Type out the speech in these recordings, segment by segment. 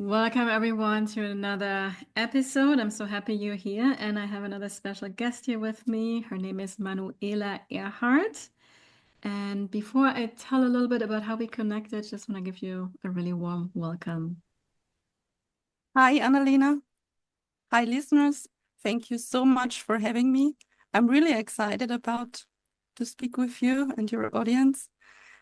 Welcome everyone to another episode. I'm so happy you're here, and I have another special guest here with me. Her name is Manuela Erhart. And before I tell a little bit about how we connected, just want to give you a really warm welcome. Hi, Annalena. Hi, listeners. Thank you so much for having me. I'm really excited about to speak with you and your audience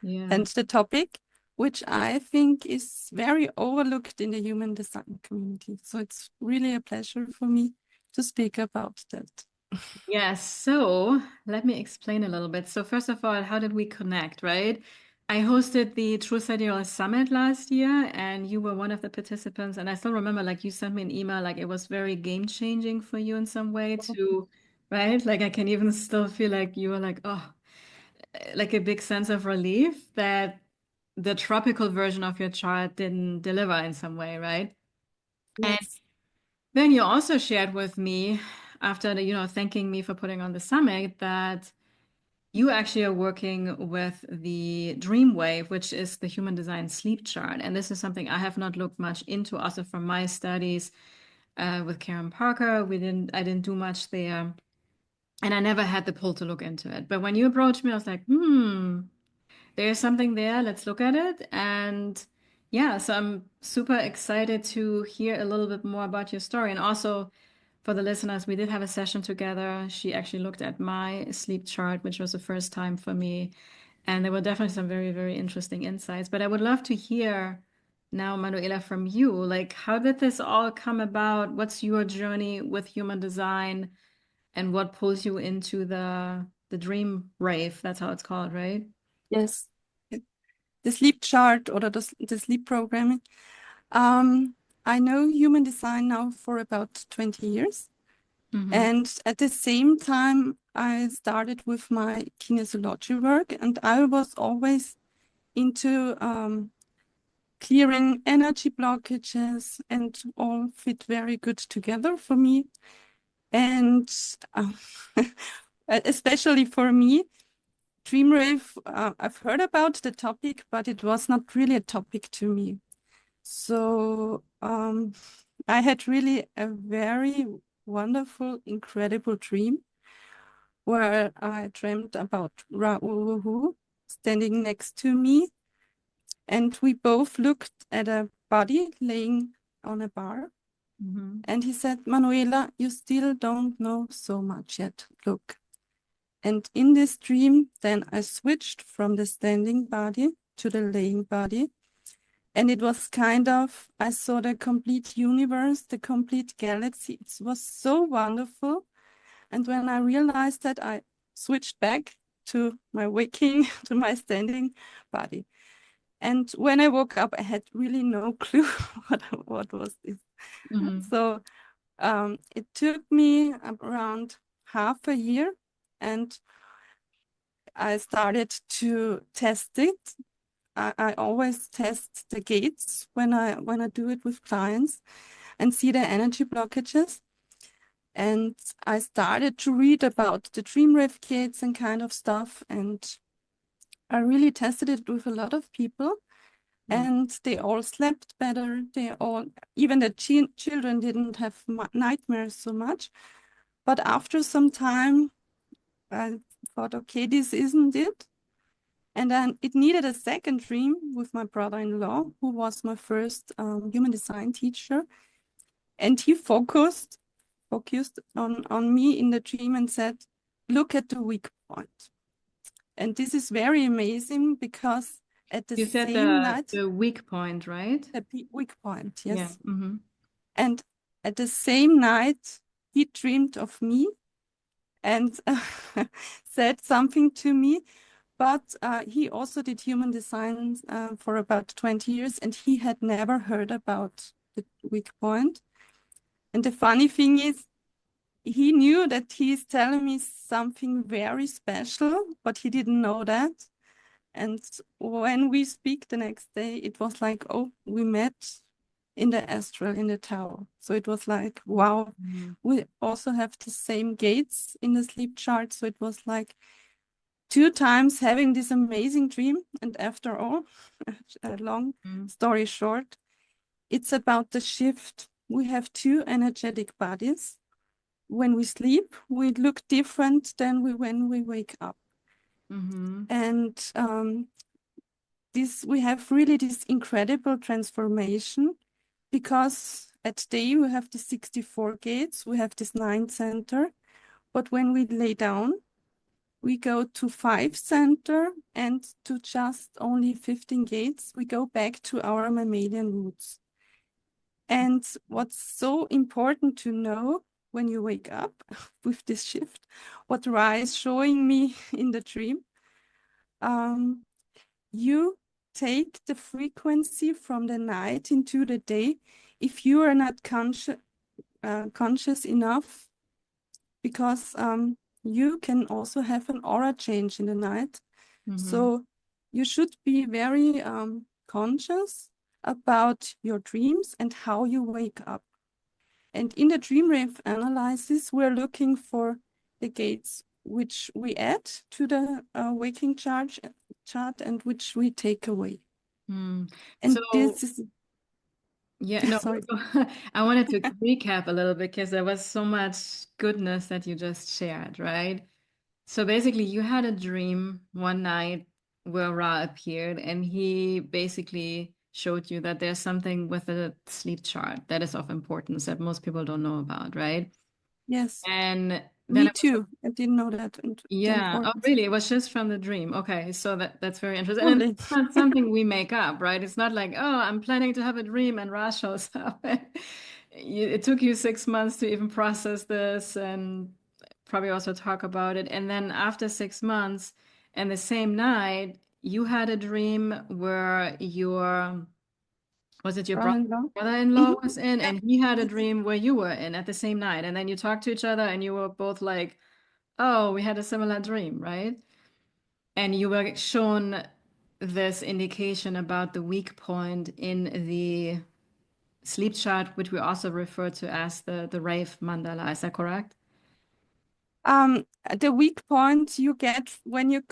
Yeah. and the topic, which I think is very overlooked in the human design community. So it's really a pleasure for me to speak about that. Yes, so let me explain a little bit. So first of all, how did we connect, right? I hosted the True Sidereal Summit last year, and you were one of the participants. And I still remember, like, you sent me an email, like, it was very game-changing for you in some way to, right? Like, I can even still feel like you were like, oh, like a big sense of relief that the tropical version of your chart didn't deliver in some way, right? And Yes. then you also shared with me after thanking me for putting on the summit that you actually are working with the Dream Wave, which is the human design sleep chart. And this is something I have not looked much into also from my studies with Karen Parker. I didn't do much there. And I never had the pull to look into it. But when you approached me, I was like, there's something there. Let's look at it. And yeah, so I'm super excited to hear a little bit more about your story. And also for the listeners, we did have a session together. She actually looked at my sleep chart, which was the first time for me. And there were definitely some very, very interesting insights. But I would love to hear now, Manuela, from you. Like, how did this all come about? What's your journey with human design? And what pulls you into the Dream Rave? That's how it's called, right? Yes. The sleep chart or the sleep programming. Um, I know human design now for about 20 years. Mm-hmm. And at the same time, I started with my kinesiology work, and I was always into clearing energy blockages, and all fit very good together for me. And um, especially for me, DreamRave, I've heard about the topic, but it was not really a topic to me. So I had really a very wonderful, incredible dream where I dreamt about Ra-Uru standing next to me, and we both looked at a body laying on a bar. Mm-hmm. And he said, Manuela, you still don't know so much yet. Look. And in this dream, then I switched from the standing body to the laying body. And it was kind of, I saw the complete universe, the complete galaxy. It was so wonderful. And when I realized that, I switched back to my waking, to my standing body. And when I woke up, I had really no clue what was this. Mm-hmm. So it took me around half a year, and I started to test it. I always test the gates when I do it with clients and see the energy blockages. And I started to read about the Dream Rave gates and kind of stuff. And I really tested it with a lot of people, and they all slept better. They all, even the children didn't have nightmares so much. But after some time, I thought, okay, this isn't it. And then it needed a second dream with my brother-in-law, who was my first human design teacher. And he focused on me in the dream and said, look at the weak point. And this is very amazing because at the You said same night, the weak point, right? the weak point, Yeah. yes. Mm-hmm. And at the same night, he dreamed of me and said something to me. But he also did human design for about 20 years, and he had never heard about the weak point. And the funny thing is, he knew that he's telling me something very special, but he didn't know that. And when we speak the next day, it was like, oh, we met in the astral in the tower. So it was like, wow, Mm-hmm. we also have the same gates in the sleep chart. So it was like two times having this amazing dream. And after all, a long story short, It's about the shift. We have two energetic bodies. When we sleep, we look different than when we wake up. Mm-hmm. And this we have really this incredible transformation because at day we have the 64 gates, we have this 9 center, but when we lay down, we go to 5 center and to just only 15 gates, we go back to our mammalian roots. And what's so important to know when you wake up with this shift, what Ra is showing me in the dream, you take the frequency from the night into the day if you are not conscious enough, because you can also have an aura change in the night. Mm-hmm. So you should be very conscious about your dreams and how you wake up. And in the Dream Rave analysis, we're looking for the gates which we add to the waking chart and which we take away. Mm. And So this is, yeah, yeah, no, sorry. I wanted to recap a little bit because there was so much goodness that you just shared, right? So basically, you had a dream one night where Ra appeared, and he basically showed you that there's something with the sleep chart that is of importance that most people don't know about, right? Yes, And then me it was, too. I didn't know that and the yeah. Oh, importance. really? It was just from the dream. Okay, so that's very interesting. And Only. it's not something we make up, right? It's not like, oh, I'm planning to have a dream and Ra shows up. It took you 6 months to even process this and probably also talk about it. And then after 6 months and the same night, you had a dream where was it your Brother-in-law. brother-in-law Mhm. was in, Yeah. and he had a Yes. dream where you were in at the same night. And then you talked to each other and you were both like, oh, we had a similar dream, right? And you were shown this indication about the weak point in the sleep chart, which we also refer to as the rave mandala. Is that correct? Um, the weak point you get when you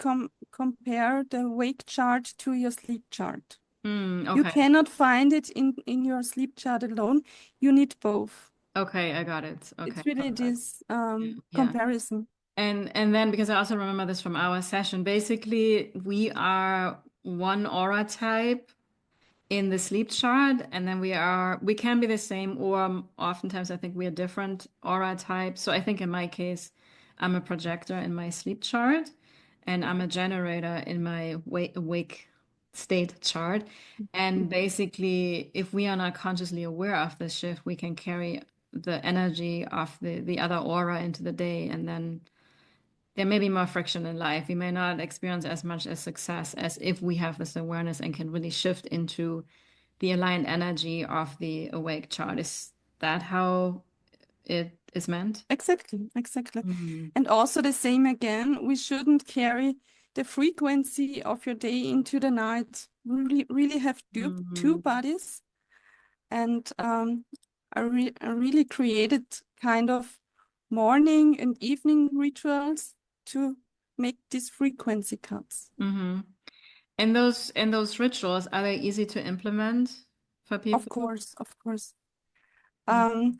compare the wake chart to your sleep chart. You Okay. cannot find it in your sleep chart alone. You need both. Okay, I got it. Okay, It's really perfect. this Yeah. comparison. And then because I also remember this from our session, basically we are one aura type in the sleep chart, and then we can be the same, or oftentimes I think we are different aura types. So I think in my case, I'm a projector in my sleep chart, and I'm a generator in my awake state chart. And basically, if we are not consciously aware of this shift, we can carry the energy of the other aura into the day, and then there may be more friction in life. We may not experience as much as success as if we have this awareness and can really shift into the aligned energy of the awake chart. Is that how it is meant? Exactly, exactly. Mm-hmm. And also the same again, we shouldn't carry the frequency of your day into the night. Really have two Mm-hmm. bodies. And I really created kind of morning and evening rituals to make these frequency cuts. Mm-hmm. And those rituals, are they easy to implement for Of people? course, of course. Um,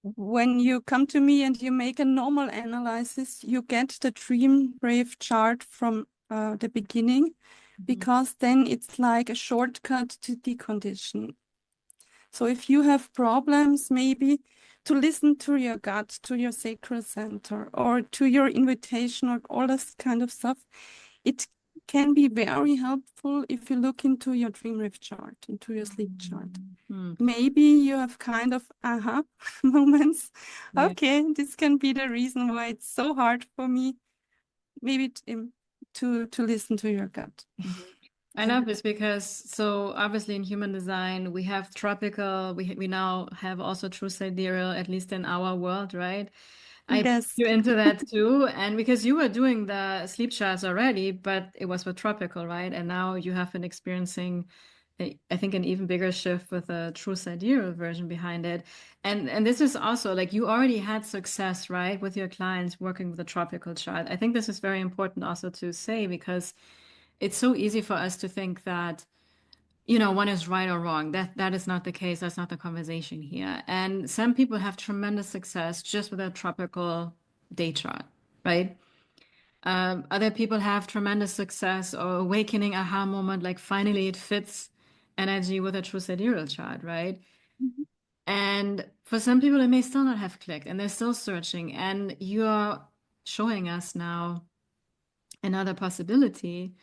when you come to me and you make a normal analysis, you get the Dream Rave chart from the beginning, Mm-hmm. because then it's like a shortcut to decondition. So if you have problems, maybe to listen to your gut, to your sacral center, or to your invitation, or all this kind of stuff, it can be very helpful if you look into your dream wave chart, into your sleep chart. Mm-hmm. Maybe you have kind of aha moments. Yeah. Okay, this can be the reason why it's so hard for me. Maybe to listen to your gut. Mhm. I love And this because so obviously in human design we have tropical, we now have also true sidereal, at least in our world, right? I put yes, you into that too, and because you were doing the sleep charts already, but it was with tropical, right? And now you have been experiencing, I think, an even bigger shift with a true sidereal version behind it. And this is also like you already had success, right, with your clients working with a tropical chart. I think this is very important also to say because it's so easy for us to think that one is right or wrong. That is not the case. That's not the conversation here. And some people have tremendous success just with a tropical day chart, right? Other people have tremendous success or awakening aha moment, like finally it fits energy with a true sidereal chart, right? Mhm. And for some people, it may still not have clicked and they're still searching. And you're showing us now another possibility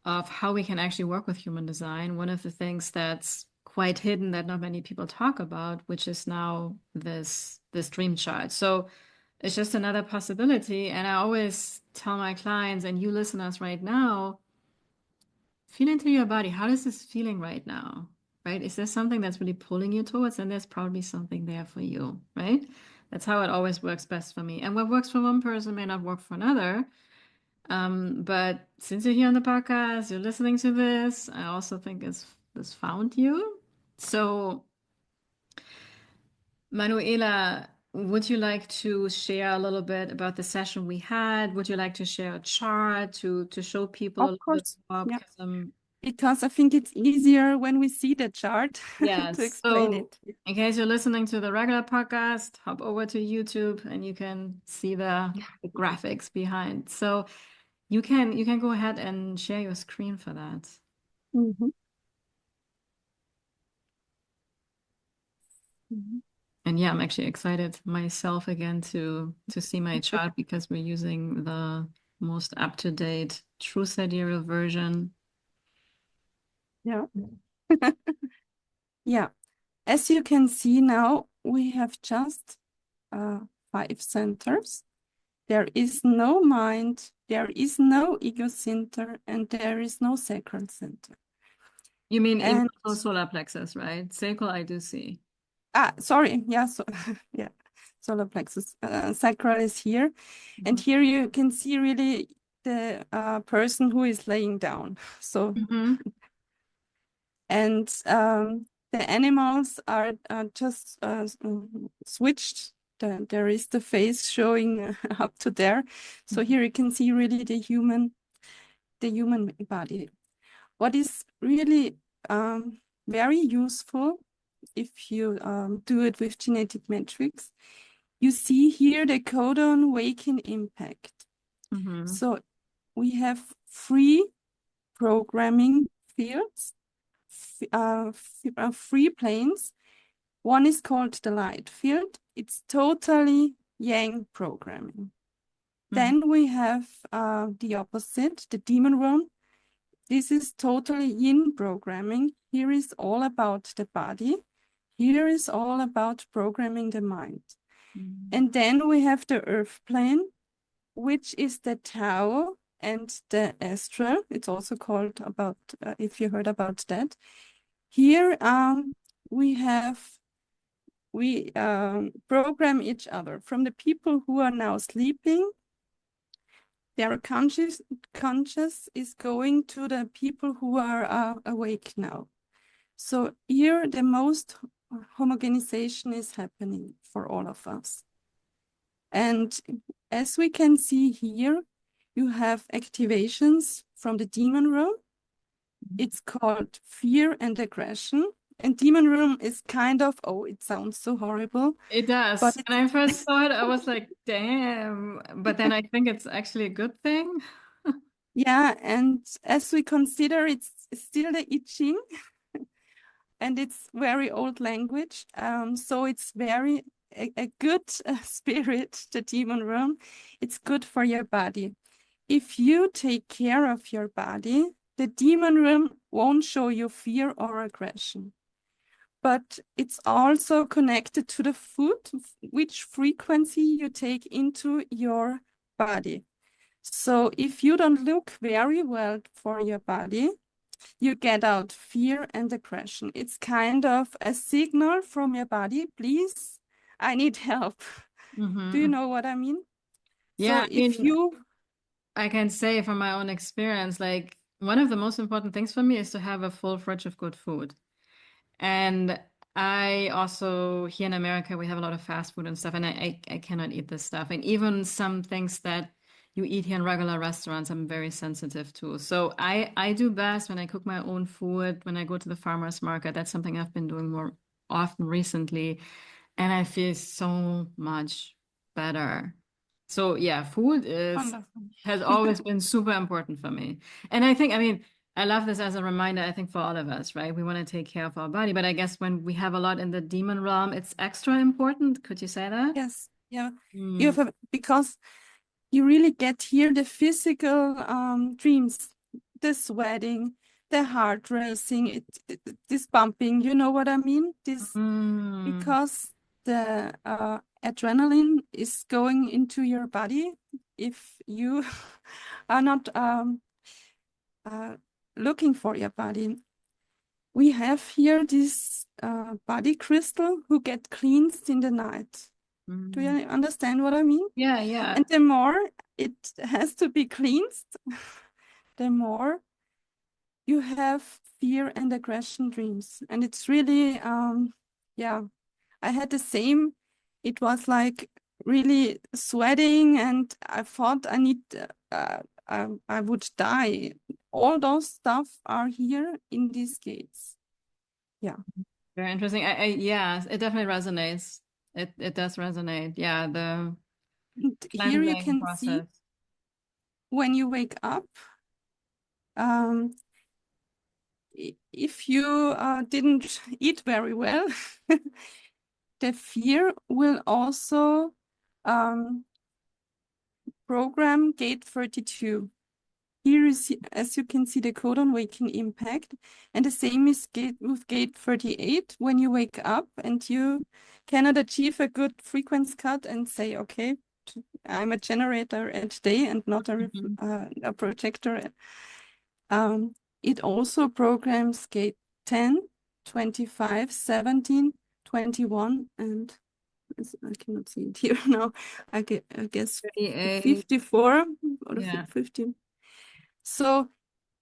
of how we can actually work with human design. One of the things that's quite hidden that not many people talk about, which is now this dream chart. So it's just another possibility. And I always tell my clients and you listeners right now, feel into your body. How is this feeling right now? Right? Is there something that's really pulling you towards? And there's probably something there for you, right? That's how it always works best for me. And what works for one person may not work for another. But since you're here on the podcast, you're listening to this, I also think this found you. So, Manuela, would you like to share a little bit about the session we had? Would you like to share a chart to show people a Of little bit course, more? yeah, Because I'm because I think it's easier when we see the chart to Yes. explain So, it. in case you're listening to the regular podcast, hop over to YouTube and you can see the graphics behind. So, you can go ahead and share your screen for that. Mhm. Mhm. And yeah, I'm actually excited myself again to see my chart because we're using the most up-to-date true sidereal version. Yeah. Yeah. As you can see now, we have just uh, 5 centers. There is no mind, there is no ego center, and there is no sacral center. You mean even And also solar plexus, right? Sacral, I do see. sorry, yeah, so yeah, solar plexus, sacral is here, and Mhm. here you can see really the person who is laying down. So, Mhm. and the animals are just switched. There is the face showing up to there. So here you can see really the human body. What is really very useful if you do it with genetic metrics, you see here the codon waking impact. Mhm. So we have three programming fields, three planes. One is called the light field. It's totally yang programming. Mhm. Then we have the opposite, the demon realm. This is totally yin programming. Here is all about the body. Here is all about programming the mind. Mhm. And then we have the earth plane, which is the Tao and the astral. It's also called about, if you heard about that. Here we have, we program each other. From the people who are now sleeping, their conscious is going to the people who are awake now. So here the most homogenization is happening for all of us. And as we can see here, you have activations from the demon room. It's called fear and aggression. And demon room is kind of, oh, it sounds so horrible, It but does. it's, When I first saw it, I was like, damn. But then I think it's actually a good thing. yeah. And as we consider, it's still the I Ching, and it's very old language. So it's very a good spirit, the demon realm. It's good for your body. If you take care of your body, the demon realm won't show you fear or aggression. But it's also connected to the food, which frequency you take into your body. So if you don't look very well for your body, you get out fear and aggression. It's kind of a signal from your body, please, I need help. Do you Hmm. know what I mean? Yeah, So I if mean, you, I can say from my own experience, like one of the most important things for me is to have a full fridge of good food. And I also, here in America, we have a lot of fast food and stuff, and I cannot eat this stuff. And even some things that you eat here in regular restaurants, I'm very sensitive to. So I do best when I cook my own food, when I go to the farmer's market. That's something I've been doing more often recently, and I feel so much better. So yeah, food is Wonderful. has always been super important for me. And I think, I mean, I love this as a reminder, I think for all of us, right? We want to take care of our body, but I guess when we have a lot in the demon realm, it's extra important. Could you say that? Yes, yeah. You Mm, have because you really get here the physical dreams, the sweating, the heart racing, this bumping. You know what I mean? This mm, because the adrenaline is going into your body if you are not uh, looking for your body. We have here this body crystal who get cleansed in the night. Do you mm. understand what I mean? Yeah, yeah. And the more it has to be cleansed, the more you have fear and aggression dreams. And it's really, yeah, I had the same. It was like really sweating, and I thought I would die. All those stuff are here in these gates. Yeah. Very interesting. Yeah, it definitely resonates. It does resonate. Yeah, the And here you cleansing can see process. when you wake up, um, if you didn't eat very well, the fear will also um, program gate 32. Here is, as you can see, the codon waking impact, and the same is with gate 38. When you wake up and you cannot achieve a good frequency cut and say, okay, I'm a generator at day and not Mhm. a projector. It also programs gate 10, 25, 17, 21, and I cannot see it here now. I guess 38. 54 or Yeah. 50. So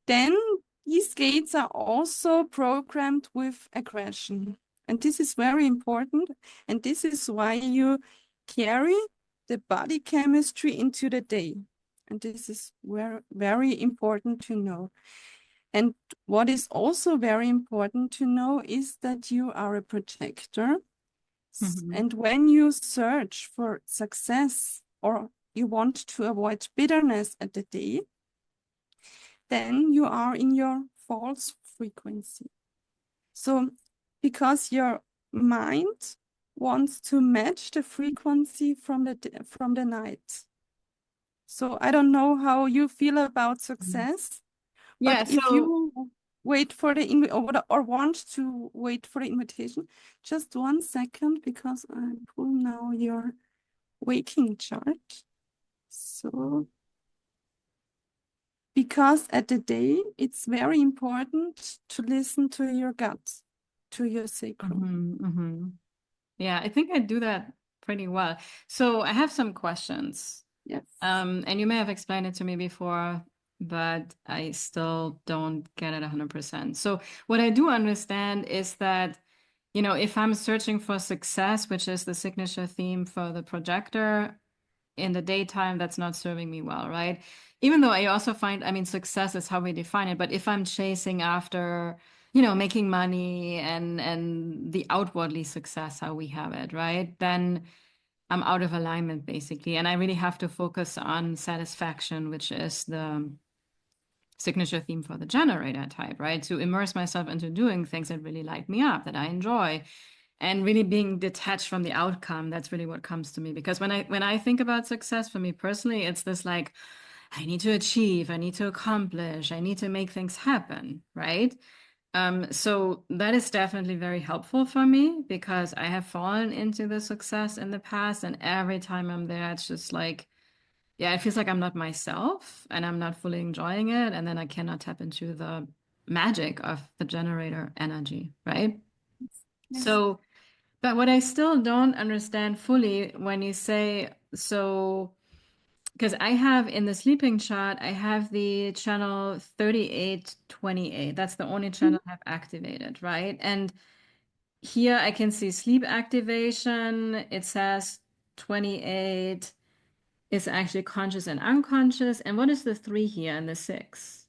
then these gates are also programmed with aggression. And this is very important. And this is why you carry the body chemistry into the day. And this is very important to know. And what is also very important to know is that you are a projector. Mhm. And when you search for success or you want to avoid bitterness at the day, then you are in your false frequency. So, because your mind wants to match the frequency from the night. So, I don't know how you feel about success, but Yeah, if so you wait for the or want to wait for the invitation, just 1 second because I pull now your waking chart. So, because at the day, it's very important to listen to your gut, to your sacrum. yeah, I think I do that pretty well. So I have some questions. Yes. And you may have explained it to me before, but I still don't get it 100%. So what I do understand is that, if I'm searching for success, which is the signature theme for the projector, in the daytime, that's not serving me well, right? Even though I also find, I mean, success is how we define it, but if I'm chasing after, making money and the outwardly success, how we have it, right? Then I'm out of alignment basically. And I really have to focus on satisfaction, which is the signature theme for the generator type, right? To immerse myself into doing things that really light me up, that I enjoy, and really being detached from the outcome. That's really what comes to me. Because when I think about success for me personally, it's this like, I need to achieve, I need to accomplish, I need to make things happen, right? So that is definitely very helpful for me because I have fallen into the success in the past, and every time I'm there, it's just like, yeah, it feels like I'm not myself and I'm not fully enjoying it, and then I cannot tap into the magic of the generator energy, right? Yes. So, but what I still don't understand fully when you say so, because I have in the sleeping chart, I have the channel 3828. That's the only channel I have activated, right? And here I can see sleep activation. It says 28. is actually conscious and unconscious. And what is the 3 here and the 6?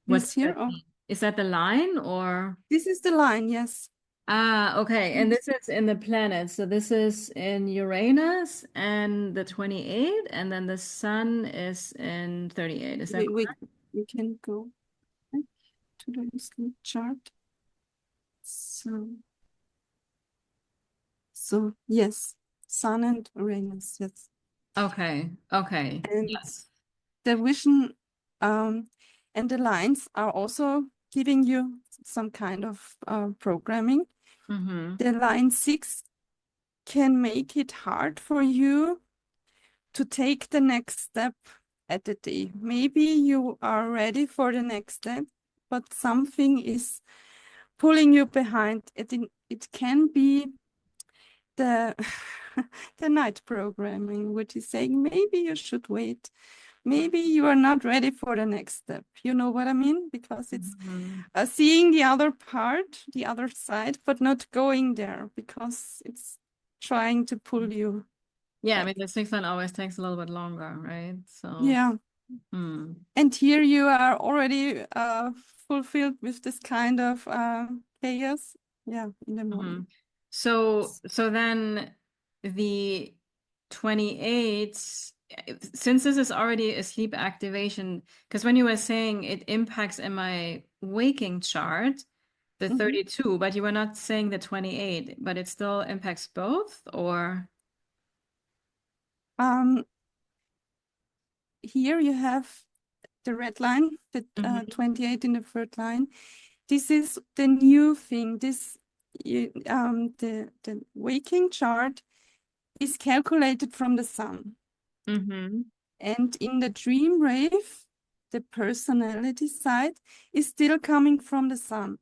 What This does here, that oh, mean? Is that the line or? this is the line, yes. Ah, okay. And this is in the planets. So this is in Uranus and the 28, and then the sun is in 38. Is that We, we, correct? we can go back to the sleep chart. So yes, Sun and Uranus, yes. Okay. Okay. And Yes. the vision and the lines are also giving you some kind of programming. Mm-hmm. The line 6 can make it hard for you to take the next step at the day. Maybe you are ready for the next step, but something is pulling you behind. It can be the the night programming, which is saying maybe you should wait. Maybe you are not ready for the next step. You know what I mean? Because it's Mm-hmm. seeing the other part, the other side, but not going there because it's trying to pull you Yeah, I back. mean the 6 line always takes a little bit longer, right? So, Yeah. hmm. And here you are already fulfilled with this kind of chaos. Yeah, in the Mm-hmm. morning. So then the 28, since this is already a sleep activation, because when you were saying it impacts in my waking chart, the Mhm. 32, but you were not saying the 28, but it still impacts both, or? Um, Here you have the red line, the Mm-hmm. 28 in the third line. This is the new thing. The waking chart is calculated from the sun. Mm-hmm. And in the dream rave, the personality side is still coming from the sun.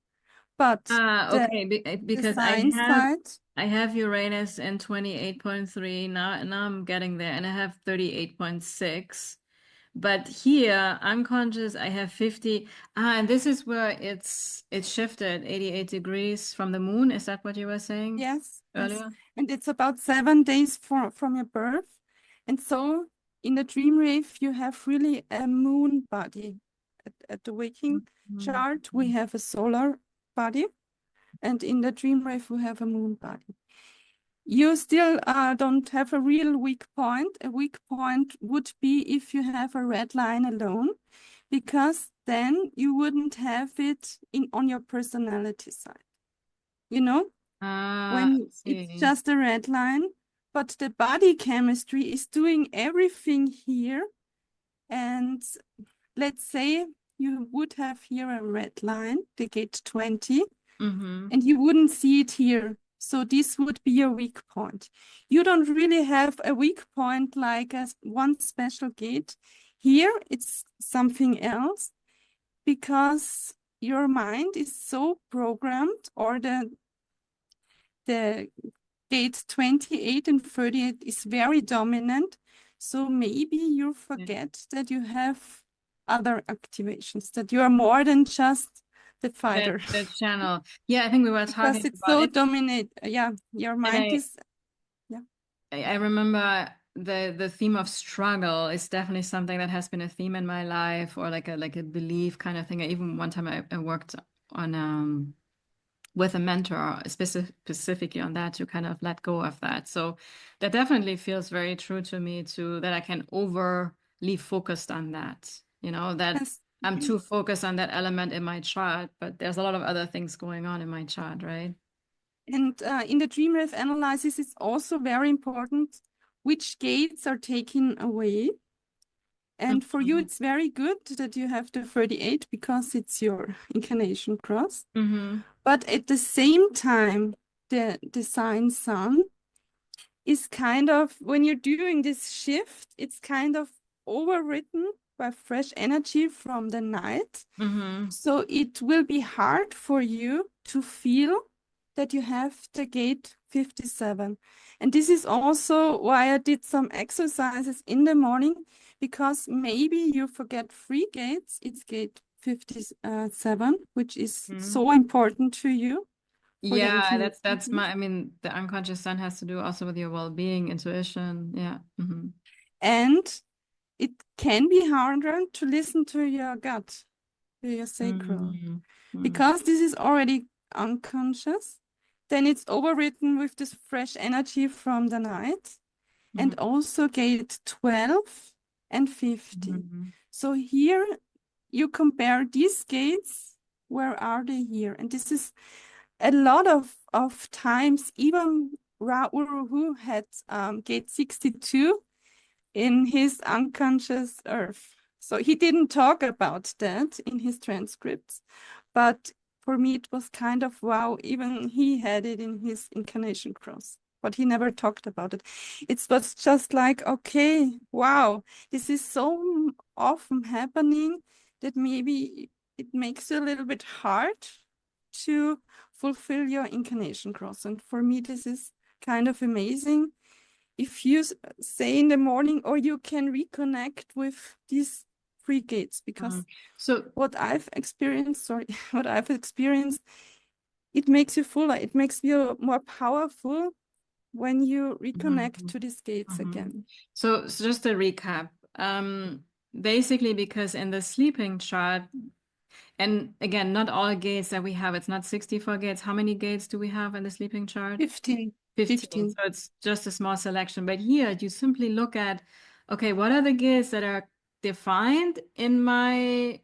But Ah, the, okay, the because sign side, I have Uranus in 28.3 now I'm getting there and I have 38.6. But here, unconscious, I have 50. Ah, and this is where it's shifted 88 degrees from the moon. Is that what you were saying yes, yes. earlier? And it's about 7 days from your birth. And so in the dream rave, you have really a moon body. At the waking Mhm. chart, we have a solar body. And in the dream rave, we have a moon body. You still don't have a real weak point. A weak point would be if you have a red line alone, because then you wouldn't have it on your personality side. You know, Ah, I when it's see. just a red line, but the body chemistry is doing everything here. And let's say you would have here a red line, the gate 20, Mm-hmm. and you wouldn't see it here. So this would be your weak point. You don't really have a weak point like one special gate. Here it's something else because your mind is so programmed, or the gate 28 and 38 is very dominant. So maybe you Yeah. forget that you have other activations, that you are more than just the fighter. The channel. Yeah, I think we were Because talking it's about so it. dominate. Yeah, your And mind is, yeah. I remember the theme of struggle is definitely something that has been a theme in my life, or like a belief kind of thing. Even one time I worked on with a mentor specifically on that, to kind of let go of that. So that definitely feels very true to me too, that I can overly focused on that, that Yes. I'm too focused on that element in my chart, but there's a lot of other things going on in my chart, right? And in the DreamRave analysis, it's also very important which gates are taken away. And for you, Mm-hmm. it's very good that you have the 38 because it's your incarnation cross. Mm-hmm. But at the same time, the sign sun is kind of, when you're doing this shift, it's kind of overwritten by fresh energy from the night. Mm-hmm. So it will be hard for you to feel that you have the gate 57. And this is also why I did some exercises in the morning, because maybe you forget 3 gates. It's gate 57, which is Mm-hmm. so important to you. for your Yeah, intuition. that's my, I mean, the unconscious sun has to do also with your well-being, intuition. Yeah. And it can be harder to listen to your gut, to your sacral, Mm-hmm. because this is already unconscious. Then it's overwritten with this fresh energy from the night, and also gate 12 and 15. Mm-hmm. So here you compare these gates, where are they here? And this is a lot of times, even Raoul, who had gate 62 in his unconscious earth. So he didn't talk about that in his transcripts, but for me it was kind of wow, even he had it in his incarnation cross, but he never talked about it. It was just like, okay, wow, this is so often happening that maybe it makes you a little bit hard to fulfill your incarnation cross. And for me, this is kind of amazing if you say in the morning, or you can reconnect with these free gates, because So, what I've experienced, sorry, what I've experienced, it makes you fuller, it makes you more powerful when you reconnect to these gates again. so just to recap, basically because in the sleeping chart, and again, not all gates that we have, it's not 64 gates. How many gates do we have in the sleeping chart? 15. 15. 15. So it's just a small selection. But here you simply look at, okay, what are the gates that are defined in my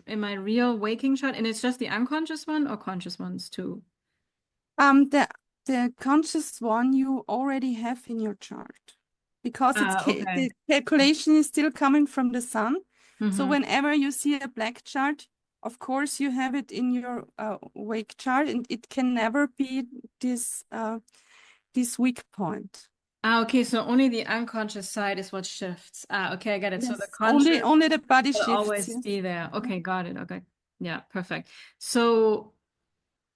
real waking chart? And it's just the unconscious one or conscious ones too? The conscious one you already have in your chart, because Okay. the calculation is still coming from the sun. So Mm-hmm. whenever you see a black chart, of course you have it in your wake chart, and it can never be this weak point. Okay, so only the unconscious side is what shifts. Okay, I get it. So the Yes, conscious only the body will shifts. always Yes. be there. Okay, got it. Okay. Yeah, perfect. So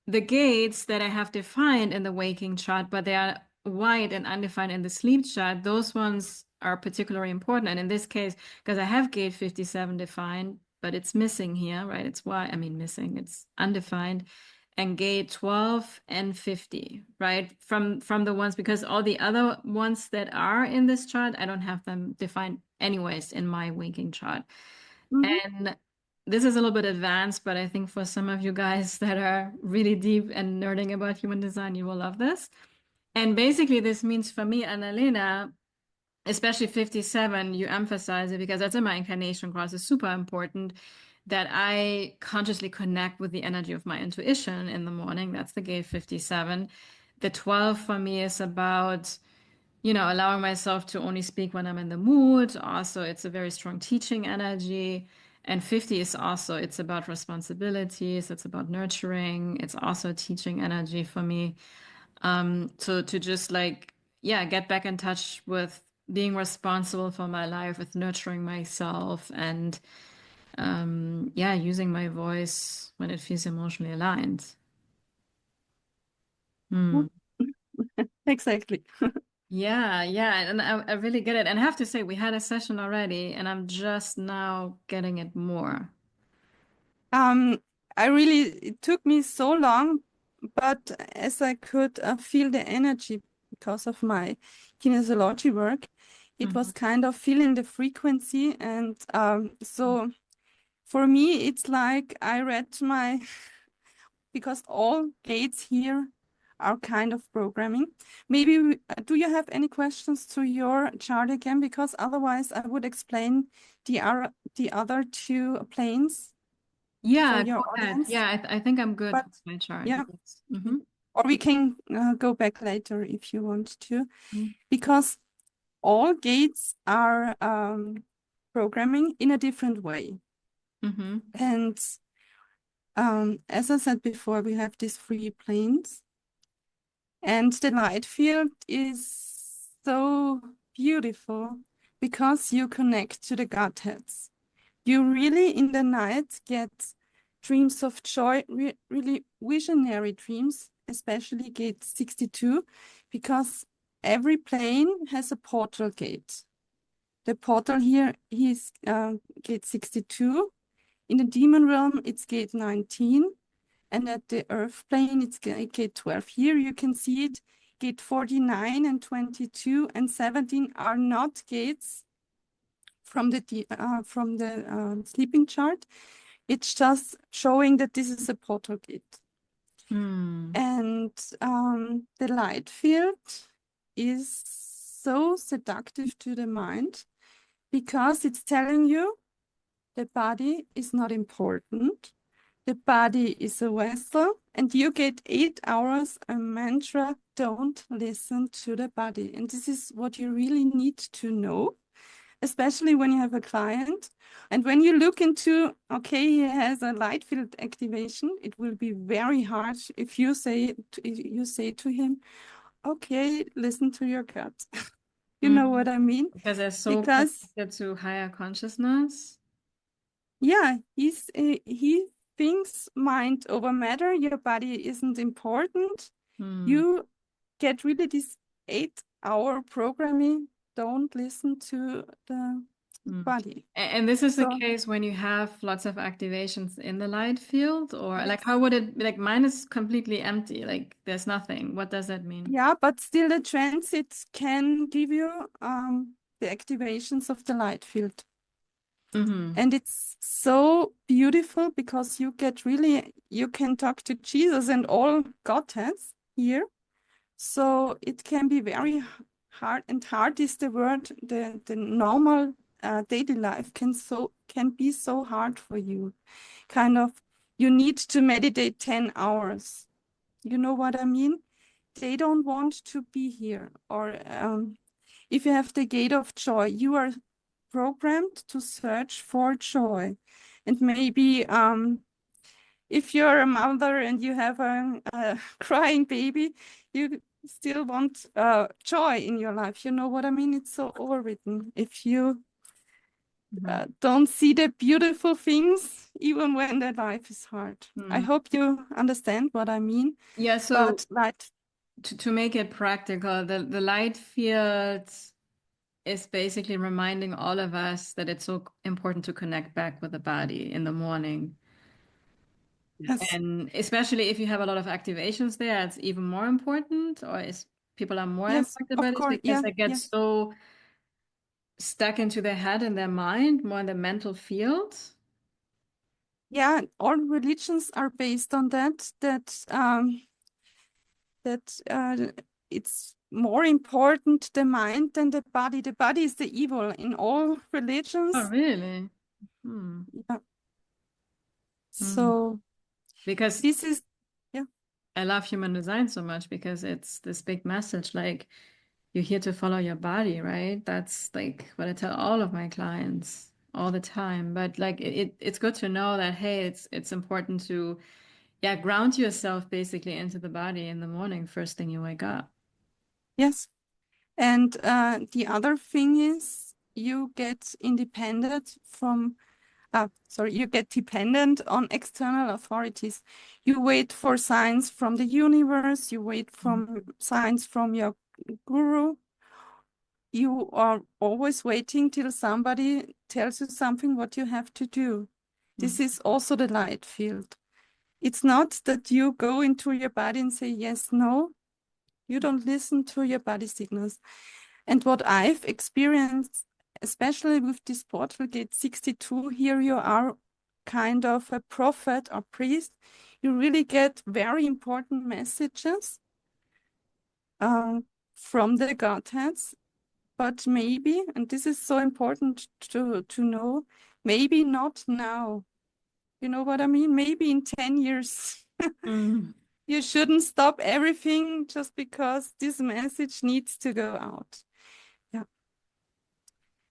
the gates that I have defined in the waking chart, but they are white and undefined in the sleep chart, those ones are particularly important. And in this case, because I have gate 57 defined, but it's missing here, right? It's why, I mean, missing, it's undefined. And gate 12 and 50, right? From the ones, because all the other ones that are in this chart, I don't have them defined anyways in my waking chart. Mhm. And this is a little bit advanced, but I think for some of you guys that are really deep and nerding about human design, you will love this. And basically, this means for me, Annalena, especially 57, you emphasize it because that's in my incarnation cross. It's super important that I consciously connect with the energy of my intuition in the morning. That's the gate 57. The 12 for me is about allowing myself to only speak when I'm in the mood. Also, it's a very strong teaching energy. And 50 is also, it's about responsibilities, it's about nurturing, it's also teaching energy for me. So to just like, yeah, get back in touch with being responsible for my life, with nurturing myself, and yeah, using my voice when it feels emotionally aligned. Hmm. Exactly. Yeah, yeah, and I really get it. And I have to say, we had a session already, and I'm just now getting it more. Um, it took me so long, but as I could feel the energy because of my kinesiology work, it was Mhm. kind of feeling the frequency. And so for me, it's like I read my, because all gates here are kind of programming. Maybe, do you have any questions to your chart again? Because otherwise I would explain the other two planes for Yeah, your go ahead. audience. Yeah, I think I'm good But with my chart. yeah, Yes. Mm-hmm. or we can go back later if you want to, because all gates are programming in a different way. Mm-hmm. And as I said before, we have these three planes, and the light field is so beautiful because you connect to the Godheads. You really in the night get dreams of joy, really visionary dreams, especially gate 62, because every plane has a portal gate. The portal here is gate 62. In the demon realm, it's gate 19. And at the earth plane, it's gate 12. Here you can see it. Gate 49 and 22 and 17 are not gates from the sleeping chart. It's just showing that this is a portal gate. And the light field is so seductive to the mind because it's telling you the body is not important. The body is a vessel, and you get 8 hours a mantra, don't listen to the body. And this is what you really need to know, especially when you have a client. And when you look into, okay, he has a light field activation, it will be very hard if you say to him, okay, listen to your gut. You know what I mean? Because they're so Because connected to higher consciousness. yeah, he thinks mind over matter. Your body isn't important. You get really this 8-hour programming. Don't listen to the body. And this is the So case when you have lots of activations in the light field, or like how would it like mine is completely empty, like there's nothing. What does that mean? yeah, but still the transits can give you the activations of the light field. And it's so beautiful because you get really, you can talk to Jesus and all Godheads here. So it can be very hard, and hard is the word, the normal daily life can be so hard for you. Kind of, you need to meditate 10 hours. You know what I mean? They don't want to be here. Or if you have the gate of joy, you are programmed to search for joy. And maybe if you're a mother and you have a crying baby, you still want joy in your life. You know what I mean? It's so overwritten. If you don't see the beautiful things, even when the life is hard. I hope you understand what I mean. Yeah, so But like, to make it practical, the light field is basically reminding all of us that it's so important to connect back with the body in the morning. yes, And especially if you have a lot of activations there, it's even more important, or is people are more yes, impacted by of this course, because yeah, they get yeah. so stuck into their head and their mind, more in the mental field. Yeah, all religions are based on that it's more important the mind than the body. The body is the evil in all Oh, religions. really? Hmm. Yeah. Hmm. So Because this is, yeah, I love human design so much because it's this big message, like you're here to follow your body, right? That's like what I tell all of my clients all the time. But like it's good to know that hey, it's important to yeah, ground yourself basically into the body in the morning, first thing you wake up. yes. And the other thing is you get independent from, you get dependent on external authorities. You wait for signs from the universe, you wait from signs from your guru. You are always waiting till somebody tells you something what you have to do. This is also the light field. It's not that you go into your body and say yes, no. You don't listen to your body signals. And what I've experienced, especially with this portal gate 62, here you are kind of a prophet or priest. You really get very important messages from the Godheads. But maybe, and this is so important to know, maybe not now. You know what I mean? Maybe in 10 years. Mm. You shouldn't stop everything just because this message needs to go out. Yeah.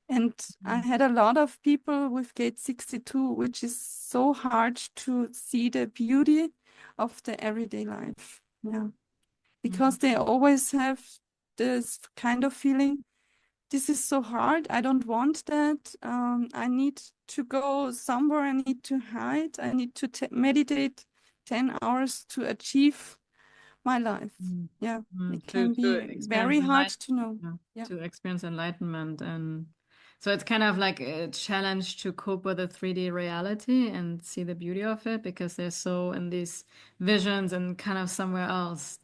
And I had a lot of people with gate 62, which is so hard to see the beauty of the everyday life. Yeah. Because they always have this kind of feeling, this is so hard. I don't want that. I need to go somewhere. I need to hide. I need to meditate 10 hours to achieve my life. Yeah, it can To be experience very hard enlightenment, to know. yeah, Yeah. to experience enlightenment and So it's kind of like a challenge to cope with the 3D reality and see the beauty of it because they're so in these visions and kind of somewhere else,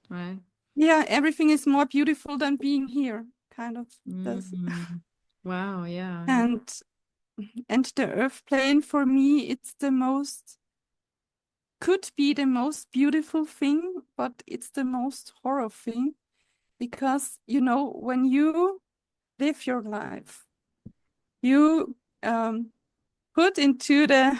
right? Yeah, everything is more beautiful than being here, kind of. That's, Mm. Wow, yeah. and and the earth plane for me, it's the most, could be the most beautiful thing, but it's the most horror thing because you know when you live your life, you put into the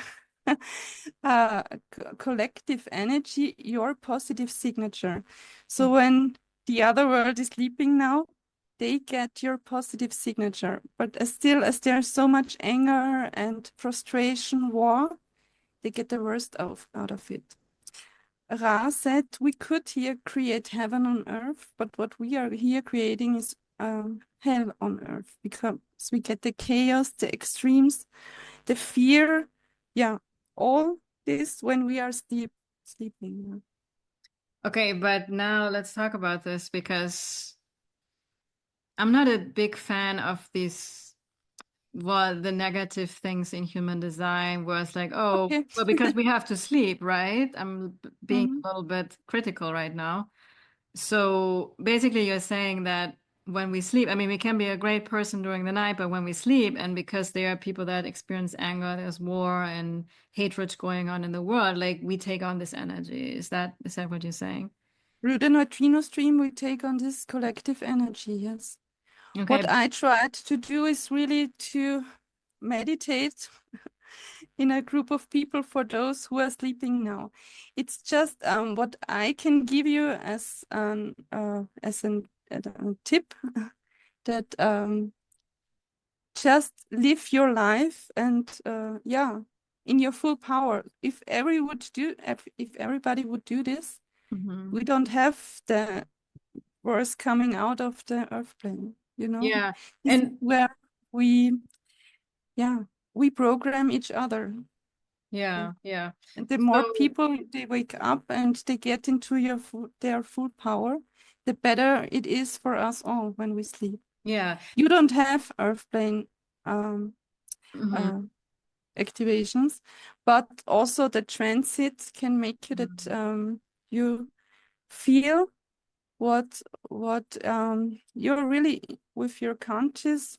collective energy your positive signature. So when the other world is sleeping now, they get your positive signature. But still, as there's so much anger and frustration, war, they get the worst out of it. Ra said we could here create heaven on earth, but what we are here creating is hell on earth because we get the chaos, the extremes, the fear, yeah, all this when we are sleeping. Yeah. Okay, but now let's talk about this because I'm not a big fan of these, well, the negative things in human design where it's like, oh, Okay. well, because we have to sleep, right? I'm being Mhm. a little bit critical right now. So basically, you're saying that when we sleep, I mean, we can be a great person during the night, but when we sleep, and because there are people that experience anger, there's war and hatred going on in the world, like we take on this energy. Is that what you're saying? Through the neutrino stream, we take on this collective energy, yes. What Okay. I tried to do is really to meditate in a group of people for those who are sleeping now. It's just what I can give you as a tip that just live your life and yeah, in your full power. If everybody would do this, Hmm. we don't have the worst coming out of the earth plane, you know. Yeah. This is And where we, yeah, we program each other. Yeah. yeah, yeah. And the more So, people they wake up and they get into their full power, the better it is for us all when we sleep. yeah. You don't have earth plane um, Hmm. uh, activations, but also the transit can make you that you feel what you're really with your conscious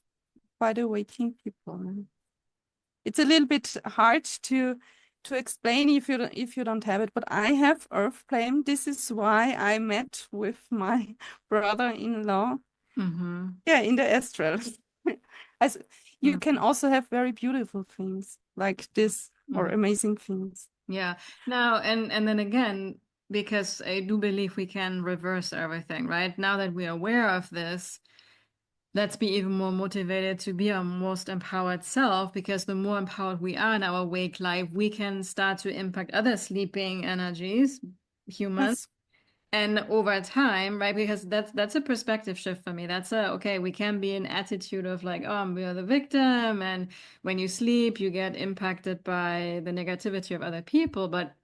by the waking people. It's a little bit hard to explain if you don't have it, but I have earth plane. This is why I met with my brother-in-law. Hmm. Yeah, in the astral. As you can also have very beautiful things like this or Hmm. amazing things. Yeah. Now, and then again, because I do believe we can reverse everything, right? Now that we are aware of this, let's be even more motivated to be our most empowered self, because the more empowered we are in our awake life, we can start to impact other sleeping energies, humans. Yes. And over time, right? Because that's a perspective shift for me. That's a okay, we can be an attitude of like, oh, we are the victim, and when you sleep, you get impacted by the negativity of other people. But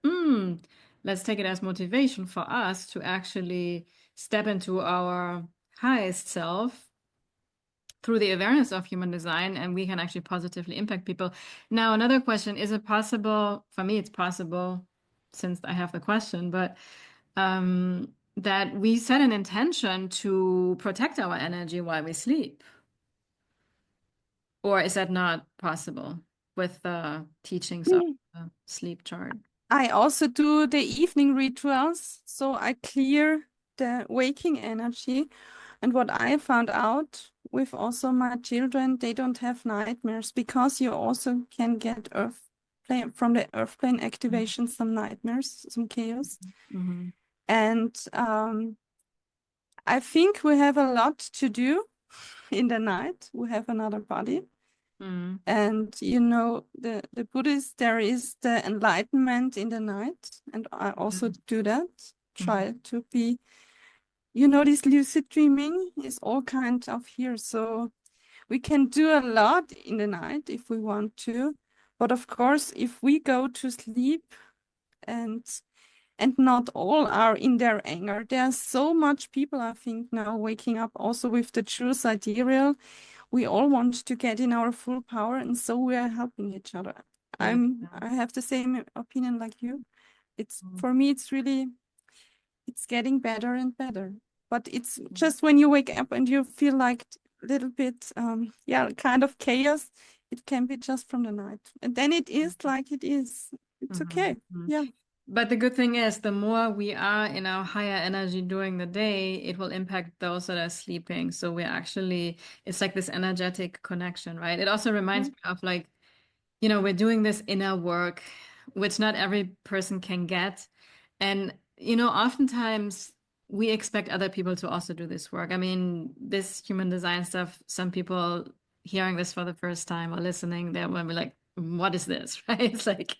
let's take it as motivation for us to actually step into our highest self through the awareness of human design, and we can actually positively impact people. Now, another question, is it possible, for me, it's possible since I have the question, but that we set an intention to protect our energy while we sleep? Or is that not possible with the teachings of Mm. the sleep chart? I also do the evening rituals, so I clear the waking energy. And what I found out with also my children, they don't have nightmares because you also can get earth plane from the earth plane activation, some nightmares, some chaos. Mm-hmm. And I think we have a lot to do in the night. We have another body. Mm-hmm. And you know, the Buddhist, there is the enlightenment in the night. And I also do that, Mm-hmm. try to be, you know, this lucid dreaming is all kind of here. So we can do a lot in the night if we want to. But of course, if we go to sleep and not all are in their anger. There's so much people, I think, now waking up also with the true sidereal. we all want to get in our full power, and so we are helping each other. Yeah. I have the same opinion like you. It's Mm. for me, it's getting better and better. But it's just when you wake up and you feel like a little bit, yeah, kind of chaos, it can be just from the night. And then it is like it is. It's okay. Mhm. Yeah. But the good thing is, the more we are in our higher energy during the day, it will impact those that are sleeping. So we're actually, it's like this energetic connection, right? It also reminds Yeah. me of like, we're doing this inner work, which not every person can get. And, oftentimes we expect other people to also do this work. I mean, this human design stuff, some people hearing this for the first time or listening, they will be like, what is this? Right? It's like,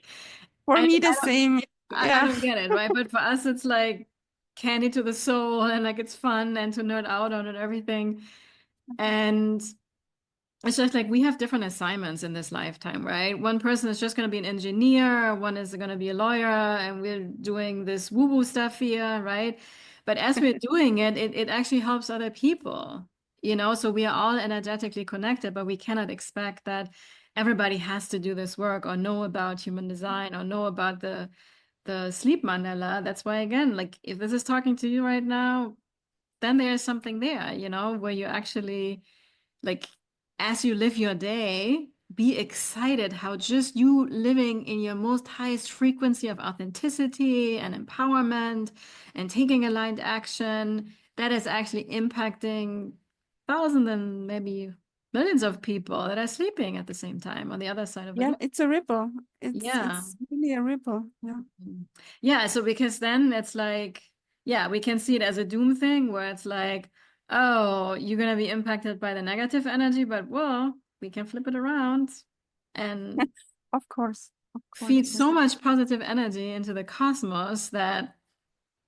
For I, me, I the same. I Yeah. don't get it, right? But for us, it's like candy to the soul and like it's fun and to nerd out on it, everything. And it's just like we have different assignments in this lifetime, right? One person is just going to be an engineer, one is going to be a lawyer, and we're doing this woo-woo stuff here, right? But as we're doing it, it actually helps other people, So we are all energetically connected, but we cannot expect that everybody has to do this work or know about human design or know about the sleep mandala. That's why, again, like if this is talking to you right now, then there's something there, where you actually like as you live your day, be excited how just you living in your most highest frequency of authenticity and empowerment and taking aligned action that is actually impacting thousands and maybe millions of people that are sleeping at the same time on the other side of the Yeah, globe. it's a ripple. Yeah. It's really a ripple. Yeah. Yeah, so because then it's like, yeah, we can see it as a doom thing where it's like, oh, you're gonna be impacted by the negative energy, but well, we can flip it around and Of course. Of feed course. Yeah. so much positive energy into the cosmos that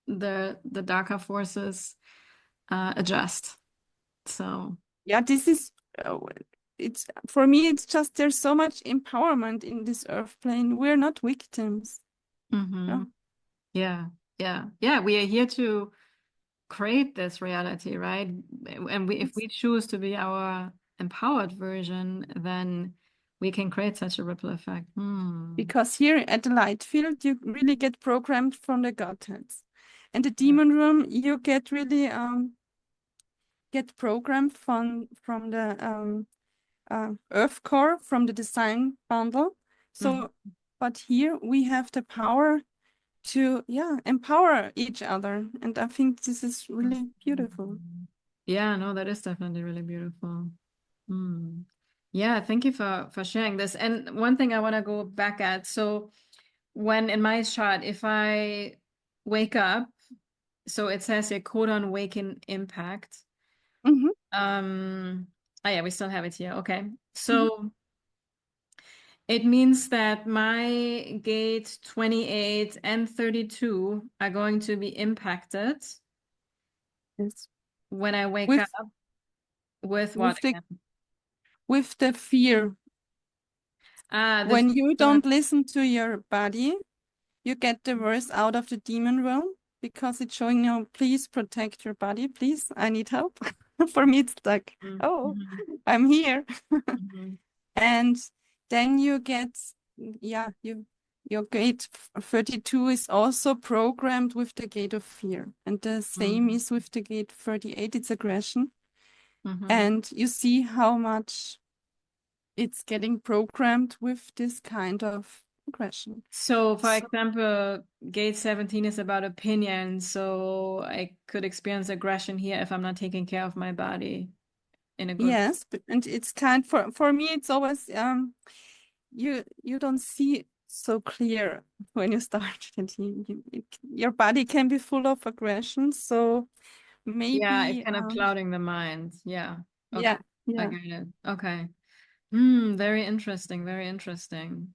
the darker forces adjust. So, Yeah, this is uh, it's for me it's just there's so much empowerment in this earth plane. We're not victims. Yeah. mhm. Yeah, yeah, yeah. We are here to create this reality, right? And if It's we choose to be our empowered version, then we can create such a ripple effect. Hmm. because here at the light field you really get programmed from the godheads. And the demon room you get really get programmed from the earth core, from the design bundle. Mhm. So but here we have the power to, yeah, empower each other. And I think this is really beautiful. Yeah, no, that is definitely really beautiful. Hmm. Yeah, thank you for sharing this. And one thing I want to go back at. So when in my chart, if I wake up, so it says here codon waking impact. Mhm, Oh yeah, we still have it here. Okay. mhm. So it means that my gate 28 and 32 are going to be impacted Yes. when I wake With up with what with the again? with the fear. Ah, the When you fear. don't listen to your body, you get the worst out of the demon realm because it's showing you, please protect your body, please, I need help. For me, it's like, oh, Mhm, I'm here. mhm, And then you get, yeah, your gate 32 is also programmed with the gate of fear. And the same mhm, is with the gate 38, it's aggression. mhm. And you see how much it's getting programmed with this kind of aggression. So, for So, example, gate 17 is about opinion. So I could experience aggression here if I'm not taking care of my body in a good. yes, but, and it's kind for me, it's always you don't see so clear when you start that your body can be full of aggression. So Yeah, it's maybe kind of clouding the mind. Yeah. Okay. yeah, I yeah. get it. Okay. Hmm, very interesting, very interesting.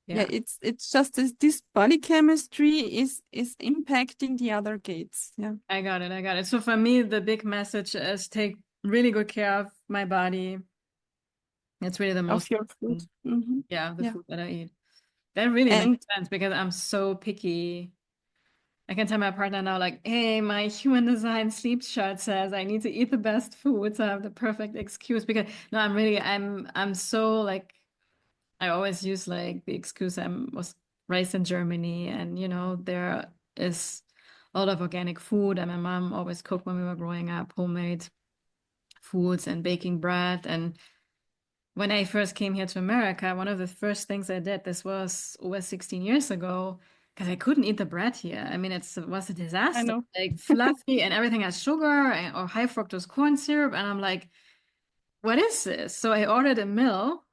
Yeah, Yeah, it's just this body chemistry is impacting the other gates. Yeah, I got it. I got it. So for me, the big message is take really good care of my body. It's really the of most your food. important. Hmm. Yeah, the Yeah, food that I eat. That really makes and sense because I'm so picky. I can tell my partner now, like, hey, my human design sleep chart says I need to eat the best food, so I have the perfect excuse. Because no, I'm so like, I always use like the excuse I was raised in Germany, and there is a lot of organic food, and my mom always cooked when we were growing up, homemade foods and baking bread. And when I first came here to America, one of the first things I did, this was over 16 years ago, because I couldn't eat the bread here. I mean, it was a I disaster, know. like fluffy and everything has sugar or high fructose corn syrup. And I'm like, what is this? So I ordered a mill,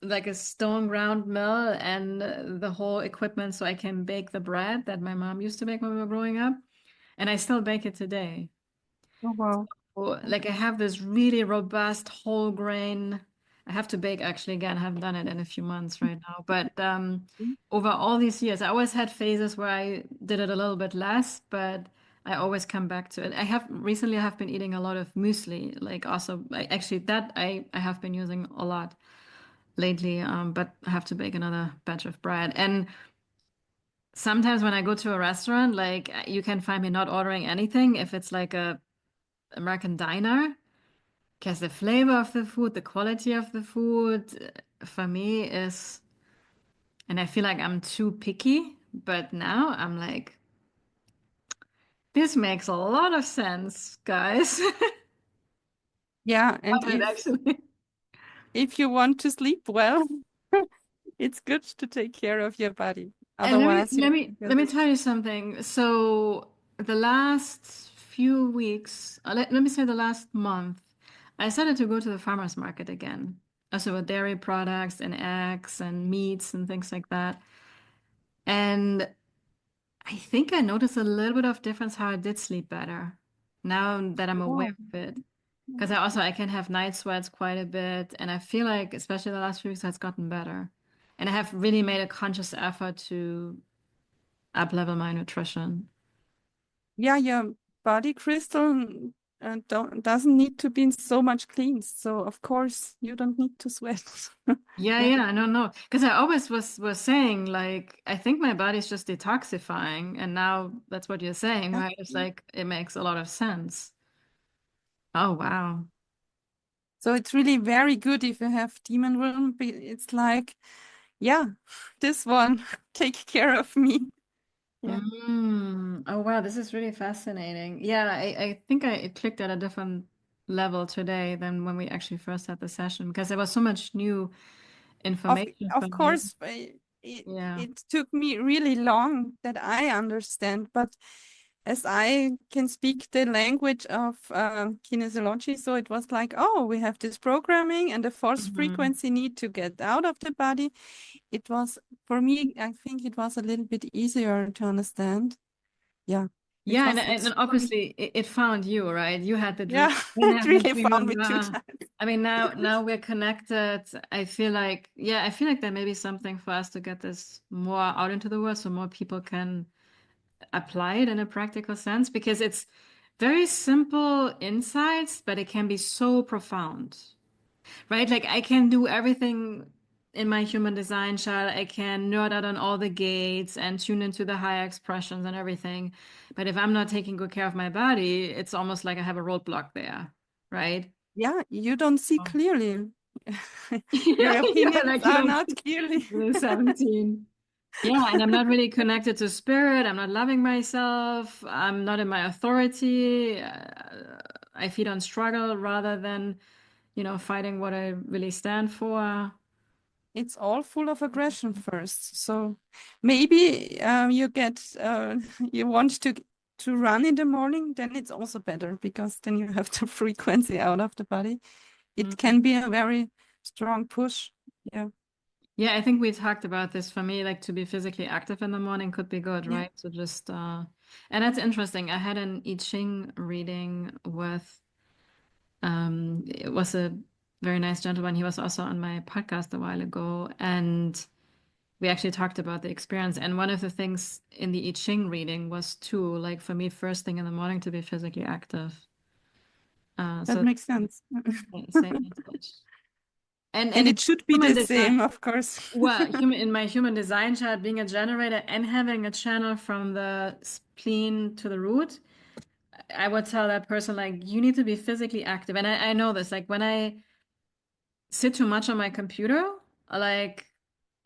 like a stone ground mill, and the whole equipment so I can bake the bread that my mom used to bake when we were growing up. And I still bake it today. Oh, wow. Like I have this really robust whole grain. I have to bake actually again. I haven't done it in a few months right now. But over all these years, I always had phases where I did it a little bit less, but I always come back to it. I have been eating a lot of muesli, like also actually that I have been using a lot lately. But I have to bake another batch of bread. And sometimes when I go to a restaurant, like you can find me not ordering anything if it's like a American diner. Because the flavor of the food, the quality of the food, for me is, and I feel like I'm too picky, but now I'm like, this makes a lot of sense, guys. Yeah, and Love it, actually. if you want to sleep well, it's good to take care of your body. And Otherwise, you let will. me tell you something. So the last few weeks, let me say the last month, I started to go to the farmers market again. Also with dairy products and eggs and meats and things like that. And I think I noticed a little bit of difference how I did sleep better now that I'm aware Oh, of it. Because I can have night sweats quite a bit, and I feel like especially the last few weeks has gotten better. And I have really made a conscious effort to up level my nutrition. yeah, your body crystal don't doesn't need to be so much clean. So of course you don't need to sweat. Yeah, Yeah. yeah, I don't know. Because I always was saying like I think my body's just detoxifying, and now that's what you're saying, Yeah. right? It's like it makes a lot of sense. Oh wow. So it's really very good if you have demon room. It's like, yeah, this one take care of me. Yeah. Oh wow, this is really fascinating. Yeah, I think it clicked at a different level today than when we actually first had the session because there was so much new Of information for of me. course, it Yeah. it took me really long that I understand, but as I can speak the language of kinesiology, so it was like, oh, we have this programming and the force hmm frequency need to get out of the body. It was for me, I think it was a little bit easier to understand. Yeah, Yeah, because and it's obviously it found you, right? You had the dream. yeah, I didn't it have the really dream. found And, me two times. I mean, now we're connected. I feel like, yeah, I feel like there may be something for us to get this more out into the world so more people can apply it in a practical sense because it's very simple insights, but it can be so profound, right? Like I can do everything in my human design chart. I can nerd out on all the gates and tune into the higher expressions and everything. But if I'm not taking good care of my body, it's almost like I have a roadblock there, right? Yeah, you don't see Oh. clearly. Your Yeah, yeah, opinions like you are don't not see clearly. the 17. Yeah, and I'm not really connected to spirit. I'm not loving myself. I'm not in my authority. I feed on struggle rather than, fighting what I really stand for. It's all full of aggression first. So maybe you get you want to run in the morning, then it's also better because then you have the frequency out of the body. It Mm. can be a very strong push. Yeah. Yeah, I think we talked about this. For me, like to be physically active in the morning could be good, Yeah. right? So just and that's interesting. I had an I Ching reading with it was a very nice gentleman. He was also on my podcast a while ago, and we actually talked about the experience. And one of the things in the I Ching reading was too, like for me, first thing in the morning to be physically active. That So makes sense. same message. And in it should be human the design, same, of course. well, human in my human design chart, being a generator and having a channel from the spleen to the root, I would tell that person like you need to be physically active. And I know this, like when I sit too much on my computer, like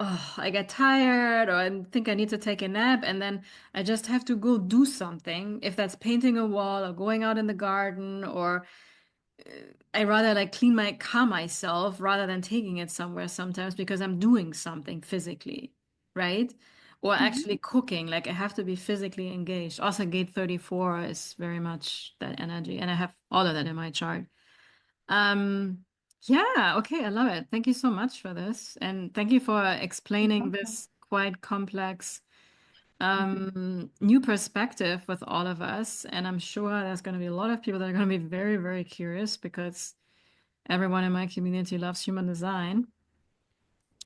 oh, I get tired or I think I need to take a nap, and then I just have to go do something. If that's painting a wall or going out in the garden, or I rather like clean my car myself rather than taking it somewhere sometimes because I'm doing something physically, right? Or Mhm. actually cooking, like I have to be physically engaged. Also, gate 34 is very much that energy, and I have all of that in my chart. Um, yeah, okay, I love it. Thank you so much for this. And thank you for explaining Okay. this quite complex new perspective with all of us. And I'm sure there's going to be a lot of people that are going to be very, very curious because everyone in my community loves human design.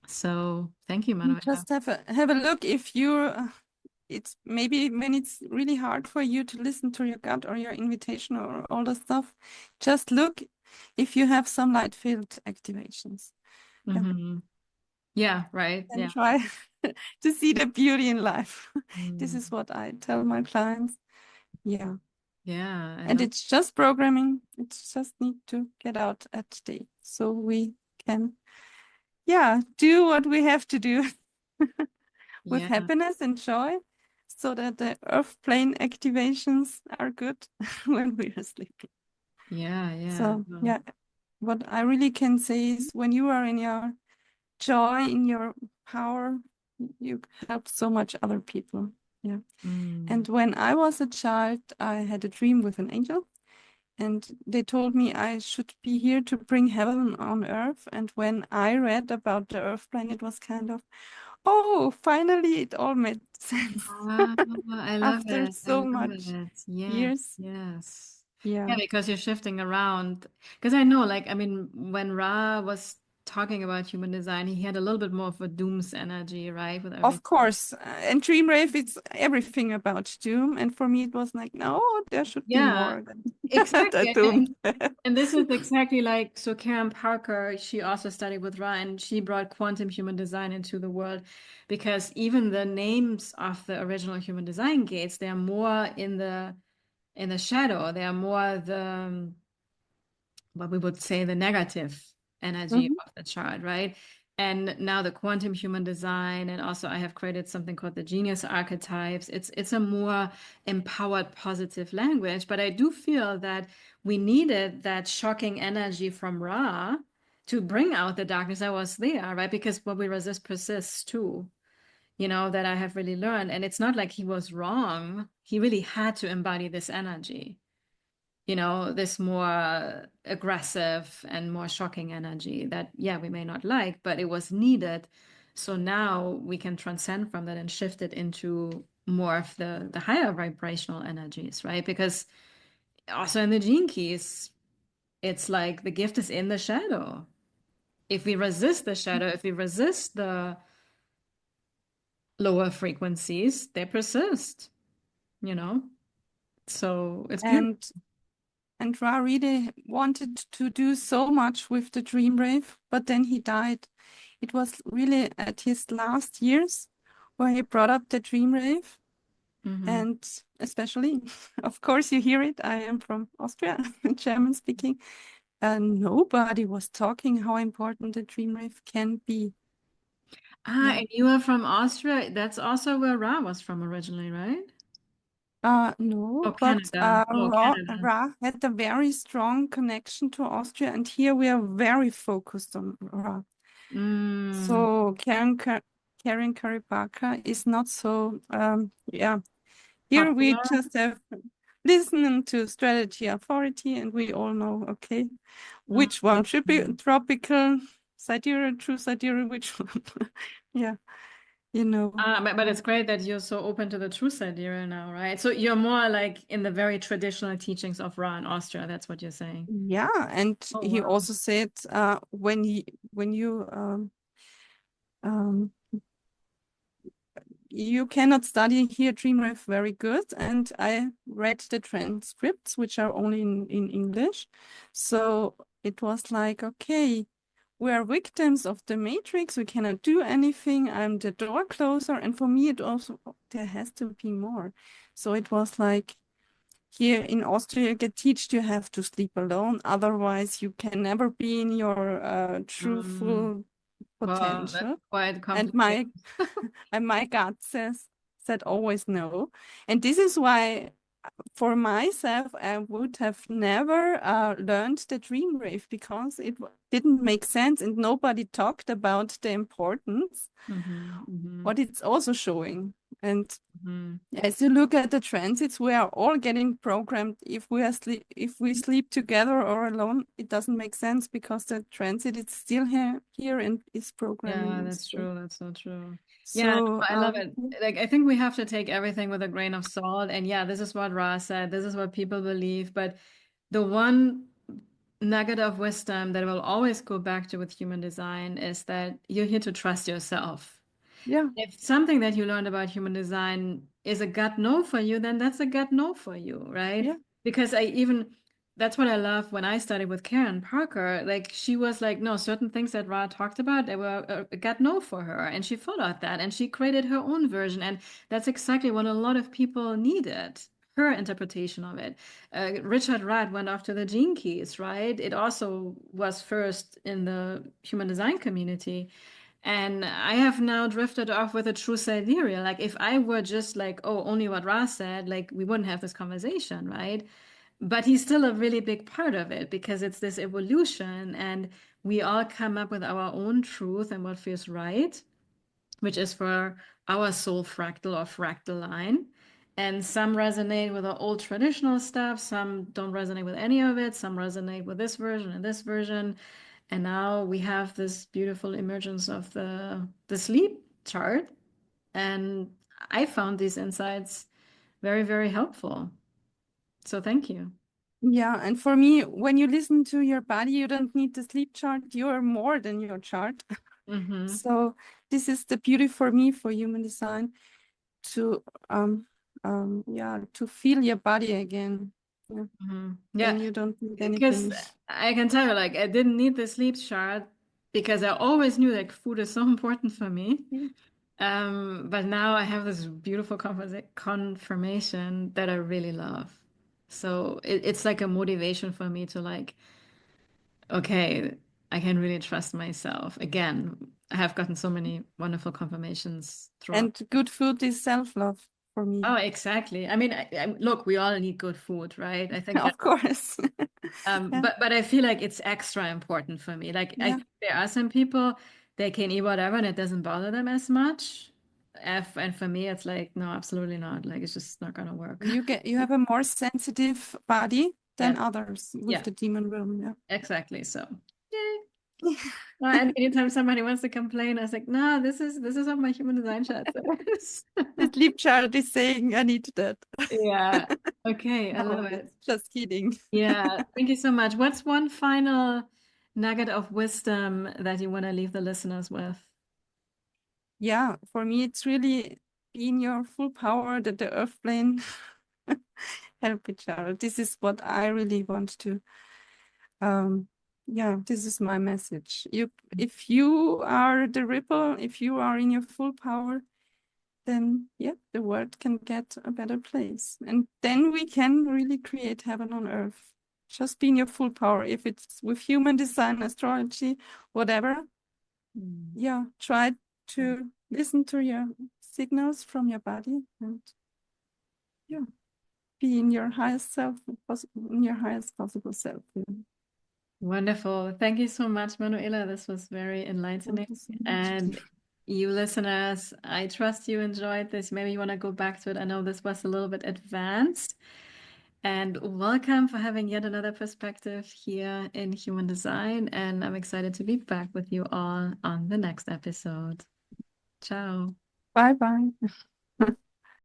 So thank you, Manuela. Just have a look if you're it's maybe when it's really hard for you to listen to your gut or your invitation or all the stuff, just look if you have some light field activations. Yeah, Hmm. Yeah, right. and Yeah. try to see the beauty in life. This Mm. is what I tell my clients. Yeah. Yeah, I And love. it's just programming. It's just need to get out at day. So we can, yeah, do what we have to do with Yeah, happiness and joy so that the earth plane activations are good when we are sleeping. yeah, yeah. So Well, yeah, what I really can say is when you are in your joy, in your power, you help so much other people. Yeah. mm. And when I was a child, I had a dream with an angel. And they told me I should be here to bring heaven on earth. And when I read about the earth plane, it was kind of, oh, finally it all made sense Ah, I love after it. I so love much it. Yes, years. yes. Yeah, Yeah. because you're shifting around. Because I know, like, I mean, when Ra was talking about human design, he had a little bit more of a dooms energy, right? With Of everything. course. And Dream Rave, it's everything about doom. And for me, it was like, no, there should be Yeah, more than the exactly. doom. And this is exactly like, so Karen Parker, she also studied with Ra and she brought quantum human design into the world because even the names of the original human design gates, they're more in the shadow. They are more the what we would say the negative energy Mhm. of the chart, right? And now the quantum human design, and also I have created something called the genius archetypes. It's a more empowered, positive language. But I do feel that we needed that shocking energy from Ra to bring out the darkness that was there, right? Because what we resist persists too. That I have really learned. And it's not like he was wrong. He really had to embody this energy, this more aggressive and more shocking energy that, yeah, we may not like, but it was needed. So now we can transcend from that and shift it into more of the higher vibrational energies, right? Because also in the gene keys, it's like the gift is in the shadow. If we resist the shadow, if we resist the lower frequencies, they persist, you know? So it's beautiful. And Ra really wanted to do so much with the Dream Rave, but then he died. It was really at his last years where he brought up the Dream Rave. Hmm. And especially, of course, you hear it. I am from Austria, German speaking. And nobody was talking how important the Dream Rave can be. Ah, Yeah. and you are from Austria. That's also where Ra was from originally, right? No, Oh, but Canada. Oh, Canada. Ra had a very strong connection to Austria, and here we are very focused on Ra. Mm, So Karen Curry Parker is not so yeah. Here we popular. just have listening to strategy authority, and we all know okay, which one should be Mm. tropical, Sidereal, true Sidereal, which one? Yeah, you know. But it's great that you're so open to the true Sidereal now, right? So you're more like in the very traditional teachings of Ra in Austria. That's what you're saying. Yeah, and Oh, he wow. also said when um, you cannot study here DreamRave very good, and I read the transcripts, which are only in English. So it was like, okay, we are victims of the matrix. We cannot do anything. I'm the door closer. And for me, it also, there has to be more. So it was like, here in Austria, you get taught you have to sleep alone. Otherwise, you can never be in your true Mm. full Well, that's potential. quite And complicated. my gut said always no. And this is why for myself, I would have never learned the Dream Rave because it didn't make sense and nobody talked about the importance, Mm-hmm, mm-hmm, what it's also showing. And mm-hmm. as you look at the transits, we are all getting programmed. If we sleep together or alone, it doesn't make sense because the transit is still here and is Yeah, programming that's us. So, true. That's so true. Yeah, no, so I love it. Like, I think we have to take everything with a grain of salt. And yeah, this is what Ra said. This is what people believe. But the one nugget of wisdom that will always go back to with human design is that you're here to trust yourself. yeah, If something that you learned about human design is a gut no for you, then that's a gut no for you, right? yeah, Because that's what I love when I studied with Karen Parker. Like, she was like, no, certain things that Ra talked about, they were a gut no for her. And she followed that and she created her own version. And that's exactly what a lot of people needed. Her interpretation of it. Richard Wright went after the gene keys, right? It also was first in the human design community. And I have now drifted off with a true Sidereal. Like, if I were just like, oh, only what Ra said, like, we wouldn't have this conversation, right? But he's still a really big part of it because it's this evolution, and we all come up with our own truth and what feels right, which is for our soul fractal or fractal line. And some resonate with the old traditional stuff, some don't resonate with any of it, some resonate with this version and this version. And now we have this beautiful emergence of the sleep chart. And I found these insights very, very helpful. So thank you. yeah. And for me, when you listen to your body, you don't need the sleep chart. You are more than your chart. Mm-hmm. So this is the beauty for me for human design to yeah, to feel your body again. Yeah. Mm-hmm. Yeah, Then you don't need because anything. I can tell you, like, I didn't need the sleep chart because I always knew like food is so important for me. Yeah. But now I have this beautiful confirmation that I really love. So it's like a motivation for me to like, okay, I can really trust myself. Again, I have gotten so many wonderful confirmations throughout. And good food is self-love for me. Oh, exactly. I mean, look, we all need good food, right? I think that, Of course. Yeah. but I feel like it's extra important for me. Like, I Yeah. think there are some people they can eat whatever and it doesn't bother them as much. And for me, it's like, no, absolutely not. Like, it's just not gonna work. You have a more sensitive body than Yes. others with Yeah, the demon realm. Yeah. exactly. So, yay. And anytime somebody wants to complain, I was like, no, this is what my human design chart says. The sleep chart is saying I need that. Yeah. Okay, I No, love it's it. just kidding. Yeah, thank you so much. What's one final nugget of wisdom that you want to leave the listeners with? Yeah, for me, it's really being your full power that the earth plane help each other. This is what I really want to. Um, yeah, this is my message. If you are the ripple, if you are in your full power, then yeah, the world can get a better place. And then we can really create heaven on earth. Just being your full power. If it's with human design, astrology, whatever, Mm. yeah, try to listen to your signals from your body and yeah, be in your highest self, in your highest possible self. Yeah. Wonderful. Thank you so much, Manuela. This was very Thank enlightening. you so much. And you listeners, I trust you enjoyed this. Maybe you want to go back to it. I know this was a little bit advanced. And welcome for having yet another perspective here in human design. And I'm excited to be back with you all on the next episode. Ciao. Bye bye.